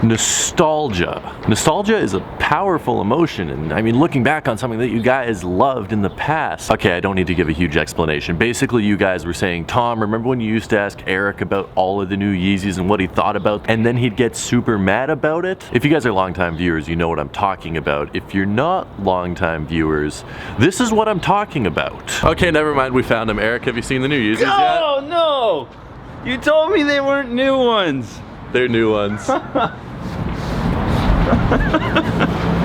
Nostalgia. Nostalgia is a powerful emotion, and I mean, looking back on something that you guys loved in the past. Okay, I don't need to give a huge explanation. Basically, you guys were saying, Tom, remember when you used to ask Eric about all of the new Yeezys and what he thought about, and then he'd get super mad about it? If you guys are longtime viewers, you know what I'm talking about. If you're not longtime viewers, this is what I'm talking about. Okay, never mind, we found him. Eric, have you seen the new Yeezys yet? Oh, no! You told me they weren't new ones. They're new ones.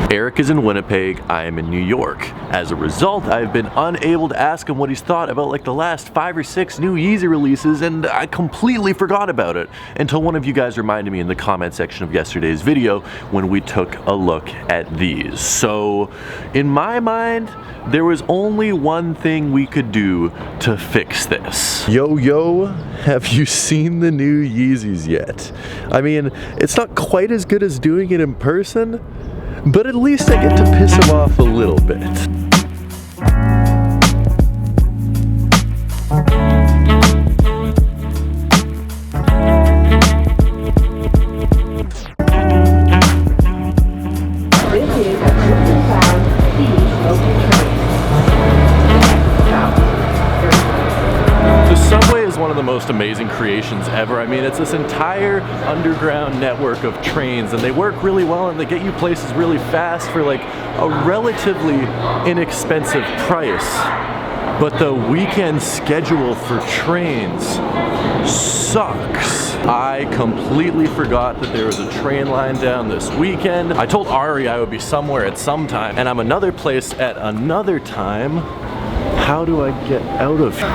Eric is in Winnipeg, I am in New York. As a result, I've been unable to ask him what he's thought about like the last 5 or 6 new Yeezy releases, and I completely forgot about it until one of you guys reminded me in the comment section of yesterday's video when we took a look at these. So, in my mind, there was only one thing we could do to fix this. Yo, have you seen the new Yeezys yet? I mean, it's not quite as good as doing it in person, but at least I get to piss him off a little bit. One of the most amazing creations ever. I mean, it's this entire underground network of trains, and they work really well and they get you places really fast for like a relatively inexpensive price. But the weekend schedule for trains sucks. I completely forgot that there was a train line down this weekend. I told Ari I would be somewhere at some time, and I'm another place at another time. How do I get out of here?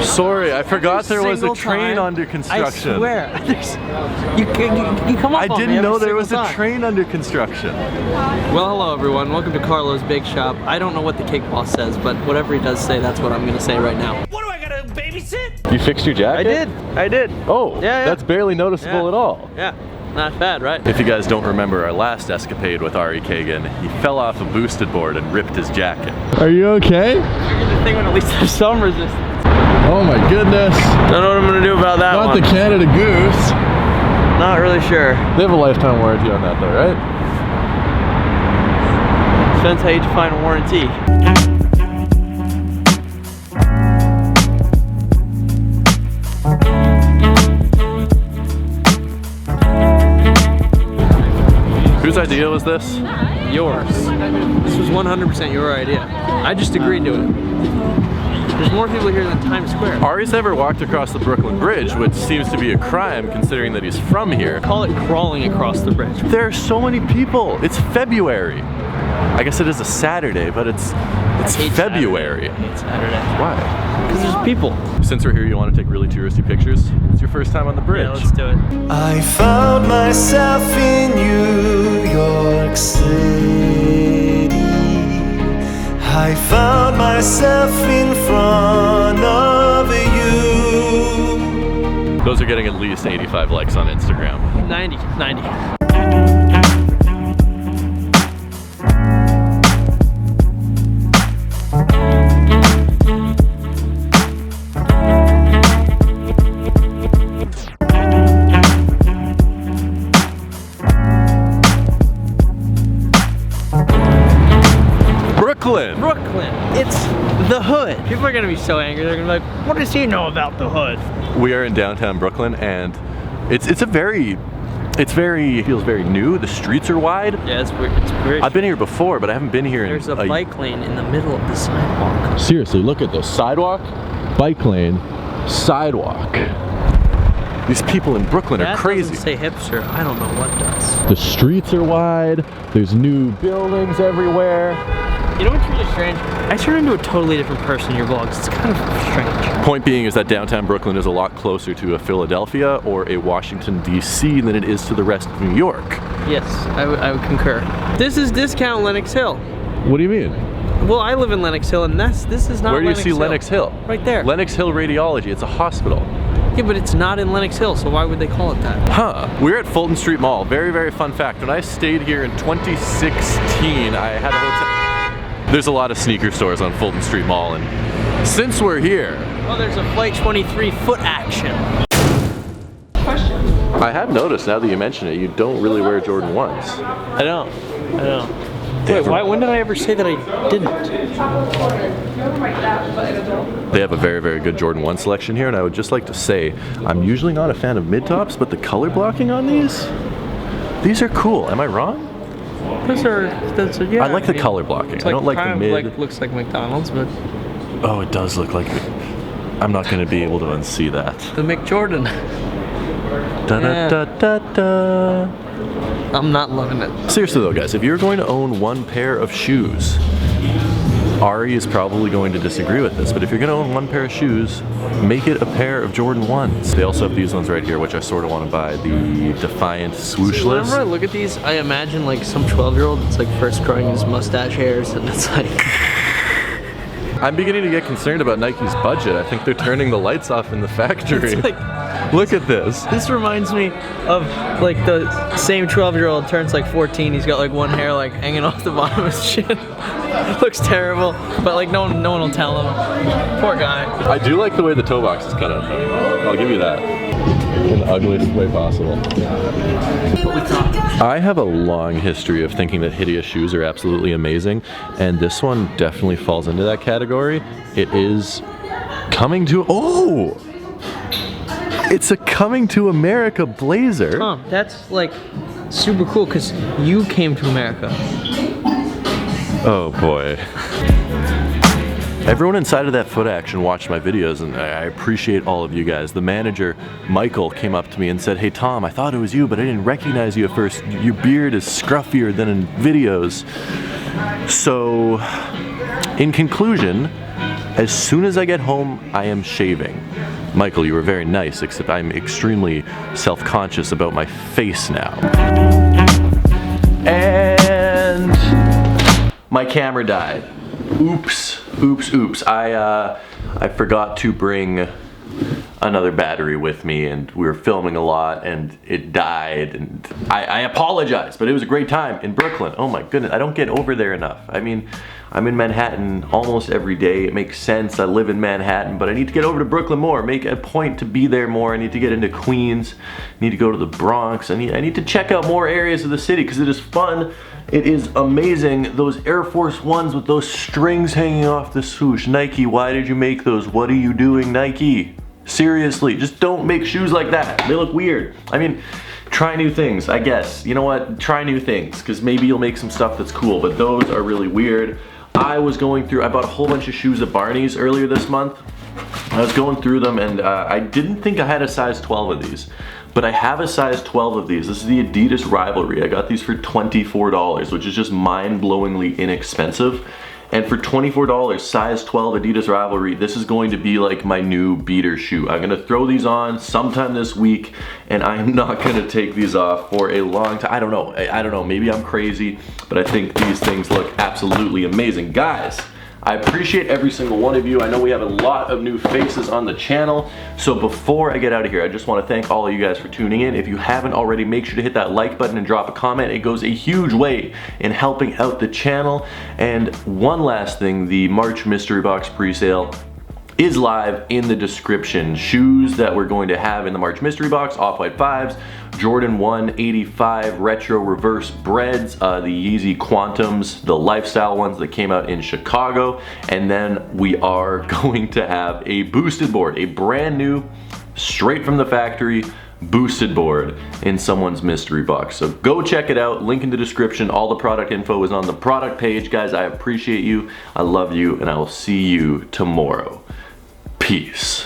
Sorry, I forgot there was a train under construction. I swear. You come up I on didn't me know there every was single a time. train under construction. Well, hello everyone. Welcome to Carlo's Bake Shop. I don't know what the cake boss says, but whatever he does say, that's what I'm going to say right now. What do I got to babysit? You fixed your jacket? I did. Oh, yeah. That's barely noticeable at all. Yeah. Not bad, right? If you guys don't remember our last escapade with Ari Kagan, he fell off a boosted board and ripped his jacket. Are you okay? I figured the thing would at least have some resistance. Oh my goodness. Don't know what I'm gonna do about that one. Not the Canada Goose. Not really sure. They have a lifetime warranty on that though, right? Depends how you define a warranty. Whose idea was this? Yours. This was 100% your idea. I just agreed to it. There's more people here than Times Square. Ari's never walked across the Brooklyn Bridge, which seems to be a crime considering that he's from here. Call it crawling across the bridge. There are so many people. It's February. I guess it is a Saturday, but it's February. I hate Saturday. Why? Because there's people. Since we're here, you want to take really touristy pictures? It's your first time on the bridge. Yeah, let's do it. I found myself in New York City. I found myself in front of you. Those are getting at least 85 likes on Instagram. 90. Brooklyn. It's the hood. People are gonna be so angry. They're gonna be like, what does he know about the hood? We are in downtown Brooklyn, and it feels very new. The streets are wide. Yeah, it's weird. It's weird. I've been here before, but I haven't been here There's a bike lane in the middle of the sidewalk. Seriously, look at this. Sidewalk, bike lane, sidewalk. These people in Brooklyn are crazy. Doesn't say hipster. I don't know what does. The streets are wide. There's new buildings everywhere. You know what's really strange? I turn into a totally different person in your vlogs. It's kind of strange. Point being is that downtown Brooklyn is a lot closer to a Philadelphia or a Washington, D.C. than it is to the rest of New York. Yes, I would concur. This is discount Lenox Hill. What do you mean? Well, I live in Lenox Hill, and this is not Where do you Lenox see Hill. Lenox Hill? Right there. Lenox Hill Radiology. It's a hospital. Yeah, but it's not in Lenox Hill, so why would they call it that? Huh. We're at Fulton Street Mall. Very, very fun fact. When I stayed here in 2016, I had a hotel. There's a lot of sneaker stores on Fulton Street Mall, and since we're here... Oh, there's a Flight 23 foot action. Question. I have noticed now that you mention it, you don't really wear Jordan 1s. I don't. Wait, when did I ever say that I didn't? They have a very, very good Jordan 1 selection here, and I would just like to say, I'm usually not a fan of mid-tops, but the color blocking on these are cool. Am I wrong? Yeah. I like the color blocking. I don't like the mid. Looks like McDonald's, but Oh, it does look like it. I'm not going to be able to unsee that. the McJordan. Da da da da da. I'm not loving it. Seriously though, guys, if you're going to own one pair of shoes, Ari is probably going to disagree with this, but if you're going to own one pair of shoes, make it a pair of Jordan 1s. They also have these ones right here, which I sort of want to buy, the Defiant swooshless. Whenever I look at these, I imagine like some 12-year-old that's like first growing his mustache hairs, and it's like... I'm beginning to get concerned about Nike's budget. I think they're turning the lights off in the factory. It's like, look at this. this reminds me of like the same 12-year-old turns like 14. He's got like one hair like hanging off the bottom of his chin. Looks terrible, but like no one will tell him. Poor guy. I do like the way the toe box is cut out though. I'll give you that. In the ugliest way possible. I have a long history of thinking that hideous shoes are absolutely amazing, and this one definitely falls into that category. It is coming to... Oh! It's a Coming to America blazer. Huh, that's like super cool because you came to America. Oh boy. Everyone inside of that Foot Action watched my videos, and I appreciate all of you guys. The manager, Michael, came up to me and said, "Hey Tom, I thought it was you, but I didn't recognize you at first. Your beard is scruffier than in videos." So, in conclusion, as soon as I get home, I am shaving. Michael, you were very nice, except I'm extremely self-conscious about my face now. And my camera died. Oops. I forgot to bring another battery with me, and we were filming a lot and it died, and I apologize, but it was a great time in Brooklyn. Oh my goodness, I don't get over there enough. I mean, I'm in Manhattan almost every day. It makes sense. I live in Manhattan, but I need to get over to Brooklyn more. Make a point to be there more. I need to get into Queens. I need to go to the Bronx. I need to check out more areas of the city because it is fun. It is amazing. Those Air Force Ones with those strings hanging off the swoosh. Nike, why did you make those? What are you doing, Nike? Seriously, just don't make shoes like that. They look weird. I mean, try new things, I guess. You know what? Try new things, because maybe you'll make some stuff that's cool, but those are really weird. I bought a whole bunch of shoes at Barney's earlier this month. I was going through them, and I didn't think I had a size 12 of these. But I have a size 12 of these. This is the Adidas Rivalry. I got these for $24, which is just mind-blowingly inexpensive. And for $24, size 12 Adidas Rivalry, this is going to be like my new beater shoe. I'm gonna throw these on sometime this week, and I'm not gonna take these off for a long time. I don't know, maybe I'm crazy, but I think these things look absolutely amazing. Guys, I appreciate every single one of you. I know we have a lot of new faces on the channel. So before I get out of here, I just want to thank all of you guys for tuning in. If you haven't already, make sure to hit that like button and drop a comment. It goes a huge way in helping out the channel. And one last thing, the March mystery box pre-sale is live in the description. Shoes that we're going to have in the March mystery box: Off-White 5s, Jordan 185 retro reverse breads, the Yeezy Quantums, the lifestyle ones that came out in Chicago, and then we are going to have a boosted board, a brand new, straight from the factory boosted board in someone's mystery box. So go check it out, link in the description. All the product info is on the product page. Guys, I appreciate you, I love you, and I will see you tomorrow. Peace.